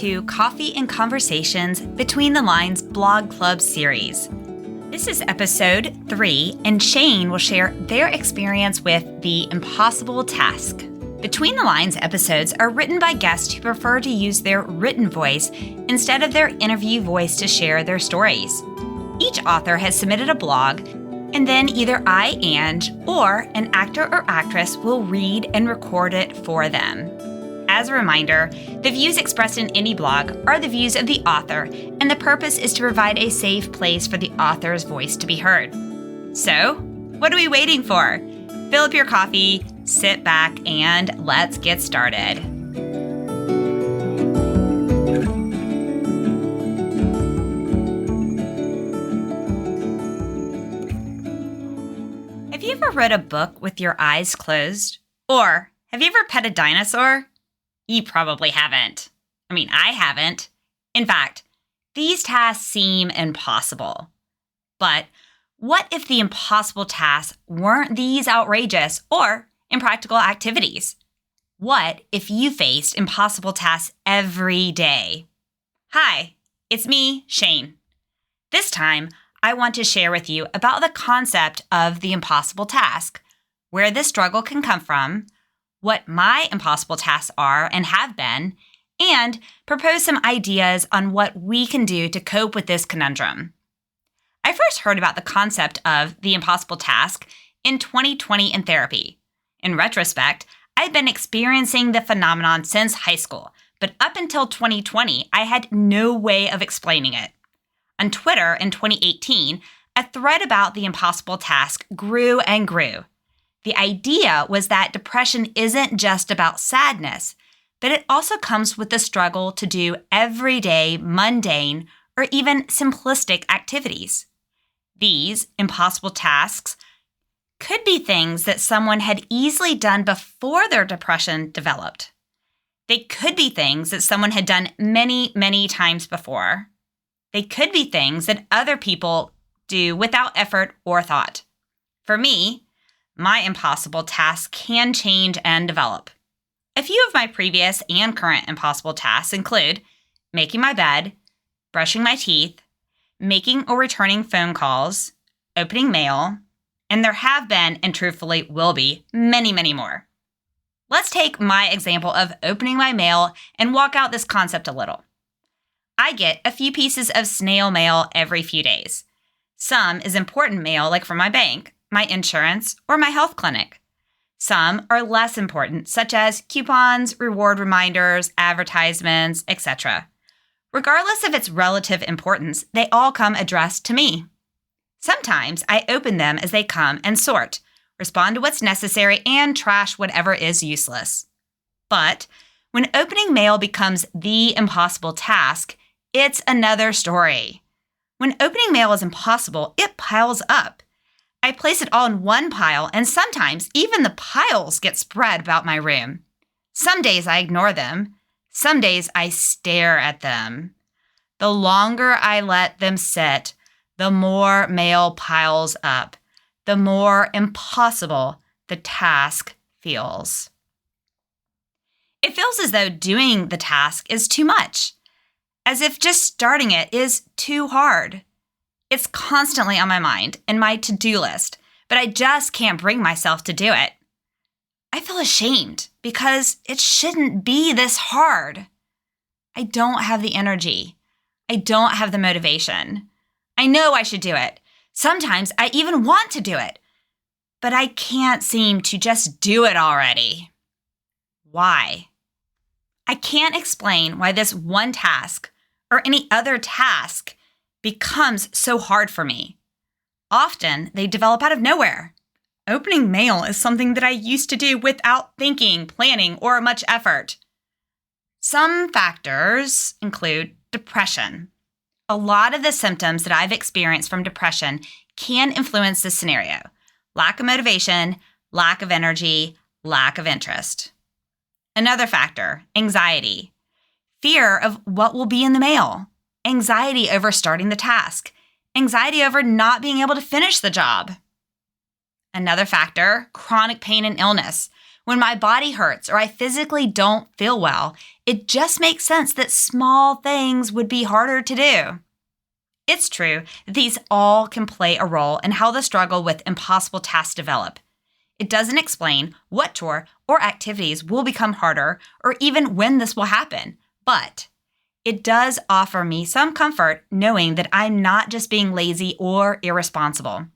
to Coffee and Conversations Between the Lines blog club series. This is episode 3, and Shayne will share their experience with the impossible task. Between the Lines episodes are written by guests who prefer to use their written voice instead of their interview voice to share their stories. Each author has submitted a blog, and then either I, Ange, or an actor or actress will read and record it for them. As a reminder, the views expressed in any blog are the views of the author, and the purpose is to provide a safe place for the author's voice to be heard. So, what are we waiting for? Fill up your coffee, sit back, and let's get started. Have you ever read a book with your eyes closed? Or have you ever pet a dinosaur? You probably haven't. I haven't. In fact, these tasks seem impossible. But what if the impossible tasks weren't these outrageous or impractical activities? What if you faced impossible tasks every day? Hi, it's me, Shayne. This time, I want to share with you about the concept of the impossible task, where this struggle can come from, what my impossible tasks are and have been, and propose some ideas on what we can do to cope with this conundrum. I first heard about the concept of the impossible task in 2020 in therapy. In retrospect, I've been experiencing the phenomenon since high school, but up until 2020, I had no way of explaining it. On Twitter in 2018, a thread about the impossible task grew and grew. The idea was that depression isn't just about sadness, but it also comes with the struggle to do everyday, mundane, or even simplistic activities. These impossible tasks could be things that someone had easily done before their depression developed. They could be things that someone had done many, many times before. They could be things that other people do without effort or thought. For me, my impossible tasks can change and develop. A few of my previous and current impossible tasks include making my bed, brushing my teeth, making or returning phone calls, opening mail, and there have been, and truthfully will be, many, many more. Let's take my example of opening my mail and walk out this concept a little. I get a few pieces of snail mail every few days. Some is important mail, like from my bank, my insurance, or my health clinic. Some are less important, such as coupons, reward reminders, advertisements, etc. Regardless of its relative importance, they all come addressed to me. Sometimes I open them as they come and sort, respond to what's necessary, and trash whatever is useless. But when opening mail becomes the impossible task, it's another story. When opening mail is impossible, it piles up. I place it all in one pile, and sometimes even the piles get spread about my room. Some days I ignore them. Some days I stare at them. The longer I let them sit, the more mail piles up, the more impossible the task feels. It feels as though doing the task is too much, as if just starting it is too hard. It's constantly on my mind and my to-do list, but I just can't bring myself to do it. I feel ashamed because it shouldn't be this hard. I don't have the energy. I don't have the motivation. I know I should do it. Sometimes I even want to do it, but I can't seem to just do it already. Why? I can't explain why this one task or any other task becomes so hard for me. Often, they develop out of nowhere. Opening mail is something that I used to do without thinking, planning, or much effort. Some factors include depression. A lot of the symptoms that I've experienced from depression can influence this scenario. Lack of motivation, lack of energy, lack of interest. Another factor, anxiety. Fear of what will be in the mail. Anxiety over starting the task. Anxiety over not being able to finish the job. Another factor, chronic pain and illness. When my body hurts or I physically don't feel well, It just makes sense that small things would be harder to do. It's true that these all can play a role in how the struggle with impossible tasks develop. It doesn't explain what chore or activities will become harder or even when this will happen, but it does offer me some comfort knowing that I'm not just being lazy or irresponsible.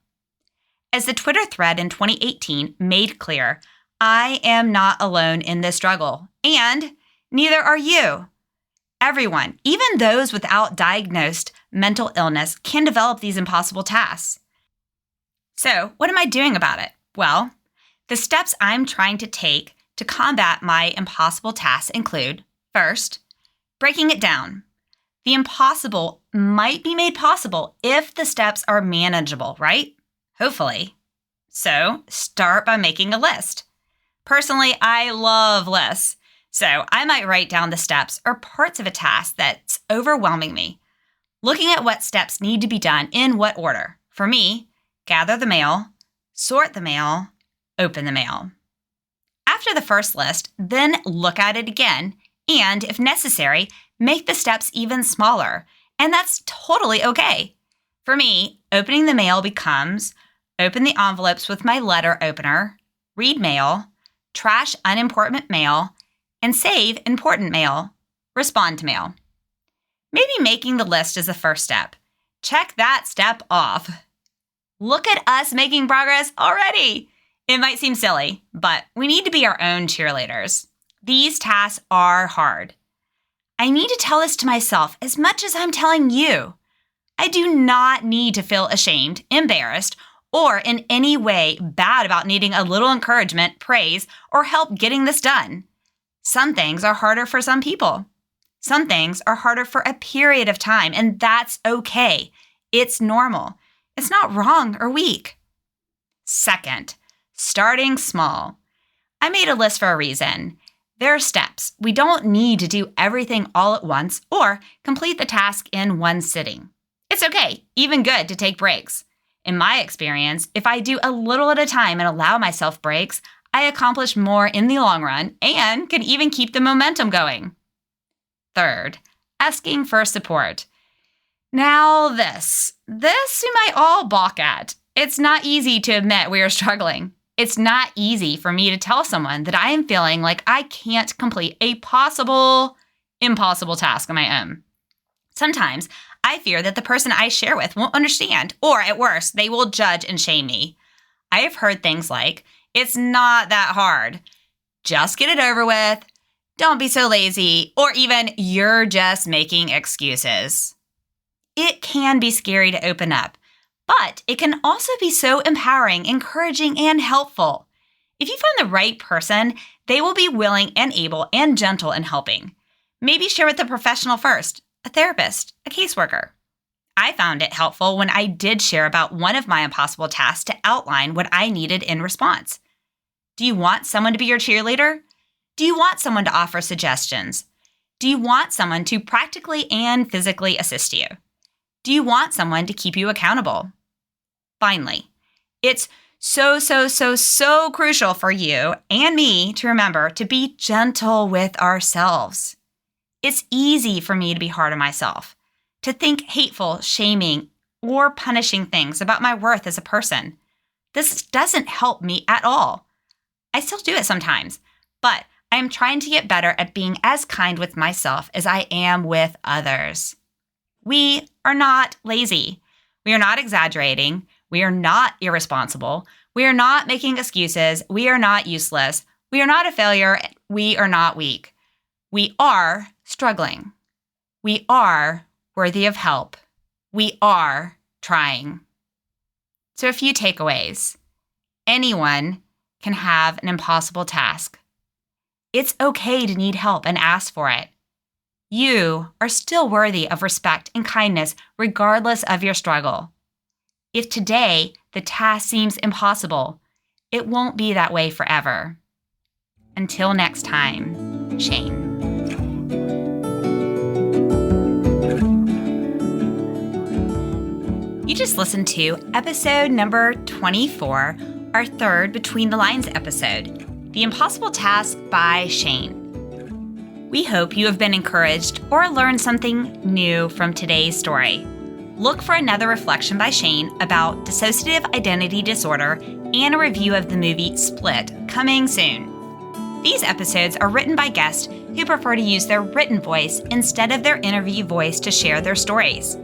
As the Twitter thread in 2018 made clear, I am not alone in this struggle, and neither are you. Everyone, even those without diagnosed mental illness, can develop these impossible tasks. So, what am I doing about it? Well, the steps I'm trying to take to combat my impossible tasks include, first, breaking it down. The impossible might be made possible if the steps are manageable, right? Hopefully. So, start by making a list. Personally, I love lists. So, I might write down the steps or parts of a task that's overwhelming me. Looking at what steps need to be done in what order. For me, gather the mail, sort the mail, open the mail. After the first list, then look at it again, and if necessary, make the steps even smaller. And that's totally okay. For me, opening the mail becomes open the envelopes with my letter opener, read mail, trash unimportant mail, and save important mail, respond to mail. Maybe making the list is the first step. Check that step off. Look at us making progress already. It might seem silly, but we need to be our own cheerleaders. These tasks are hard. I need to tell this to myself as much as I'm telling you. I do not need to feel ashamed, embarrassed, or in any way bad about needing a little encouragement, praise, or help getting this done. Some things are harder for some people. Some things are harder for a period of time, and that's okay. It's normal. It's not wrong or weak. Second, starting small. I made a list for a reason. There are steps. We don't need to do everything all at once or complete the task in one sitting. It's okay, even good, to take breaks. In my experience, if I do a little at a time and allow myself breaks, I accomplish more in the long run and can even keep the momentum going. Third, asking for support. Now this we might all balk at. It's not easy to admit we are struggling. It's not easy for me to tell someone that I am feeling like I can't complete a impossible task on my own. Sometimes I fear that the person I share with won't understand, or at worst, they will judge and shame me. I have heard things like, "It's not that hard. Just get it over with. Don't be so lazy," or even, "You're just making excuses." It can be scary to open up, but it can also be so empowering, encouraging, and helpful. If you find the right person, they will be willing and able and gentle in helping. Maybe share with a professional first, a therapist, a caseworker. I found it helpful when I did share about one of my impossible tasks to outline what I needed in response. Do you want someone to be your cheerleader? Do you want someone to offer suggestions? Do you want someone to practically and physically assist you? Do you want someone to keep you accountable? Finally, it's so crucial for you and me to remember to be gentle with ourselves. It's easy for me to be hard on myself, to think hateful, shaming, or punishing things about my worth as a person. This doesn't help me at all. I still do it sometimes, but I am trying to get better at being as kind with myself as I am with others. We are not lazy. We are not exaggerating. We are not irresponsible. We are not making excuses. We are not useless. We are not a failure. We are not weak. We are struggling. We are worthy of help. We are trying. So a few takeaways. Anyone can have an impossible task. It's okay to need help and ask for it. You are still worthy of respect and kindness regardless of your struggle. If today the task seems impossible, it won't be that way forever. Until next time, Shayne. You just listened to episode number 24, our third Between the Lines episode, The Impossible Task by Shayne. We hope you have been encouraged or learned something new from today's story. Look for another reflection by Shayne about dissociative identity disorder and a review of the movie Split coming soon. These episodes are written by guests who prefer to use their written voice instead of their interview voice to share their stories.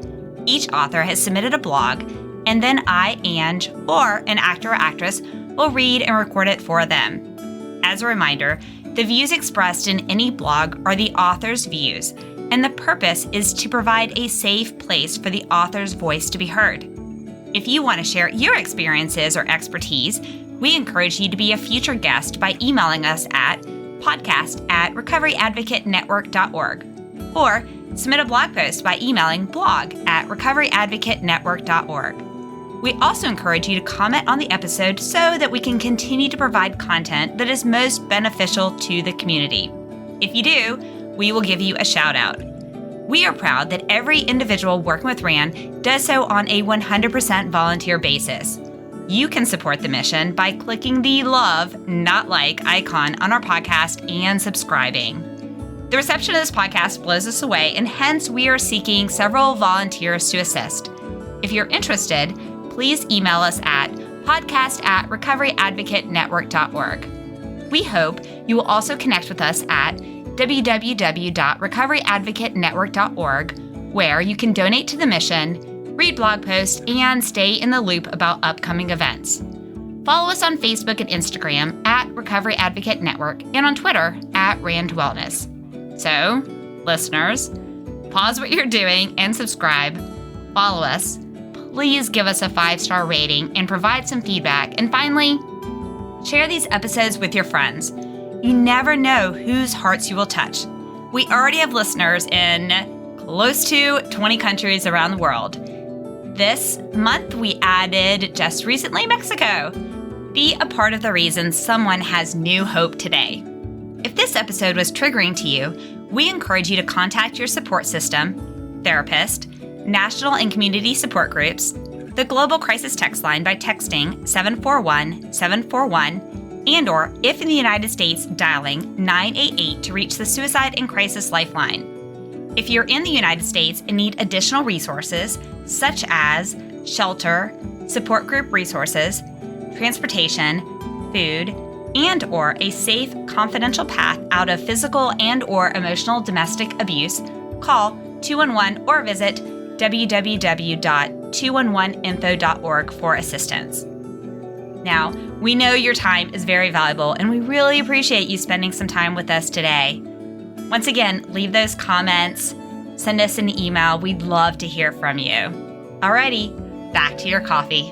Each author has submitted a blog, and then I, Ange, or an actor or actress will read and record it for them. As a reminder, the views expressed in any blog are the author's views, and the purpose is to provide a safe place for the author's voice to be heard. If you want to share your experiences or expertise, we encourage you to be a future guest by emailing us at podcast@recoveryadvocatenetwork.org or submit a blog post by emailing blog@recoveryadvocatenetwork.org. We also encourage you to comment on the episode so that we can continue to provide content that is most beneficial to the community. If you do, we will give you a shout out. We are proud that every individual working with RAN does so on a 100% volunteer basis. You can support the mission by clicking the love, not like icon on our podcast and subscribing. The reception of this podcast blows us away, and hence we are seeking several volunteers to assist. If you're interested, please email us at podcast@recoveryadvocatenetwork.org. We hope you will also connect with us at www.recoveryadvocatenetwork.org, where you can donate to the mission, read blog posts, and stay in the loop about upcoming events. Follow us on Facebook and Instagram at Recovery Advocate Network and on Twitter at Rand Wellness. So, listeners, pause what you're doing and subscribe. Follow us. Please give us a 5-star rating and provide some feedback. And finally, share these episodes with your friends. You never know whose hearts you will touch. We already have listeners in close to 20 countries around the world. This month, we added just recently Mexico. Be a part of the reason someone has new hope today. If this episode was triggering to you, we encourage you to contact your support system, therapist, national and community support groups, the Global Crisis Text Line by texting 741-741, and/or, if in the United States, dialing 988 to reach the Suicide and Crisis Lifeline. If you're in the United States and need additional resources, such as shelter, support group resources, transportation, food, and/or a safe, confidential path out of physical and/or emotional domestic abuse, call 211 or visit www.211info.org for assistance. Now, we know your time is very valuable, and we really appreciate you spending some time with us today. Once again, leave those comments, send us an email. We'd love to hear from you. Alrighty, back to your coffee.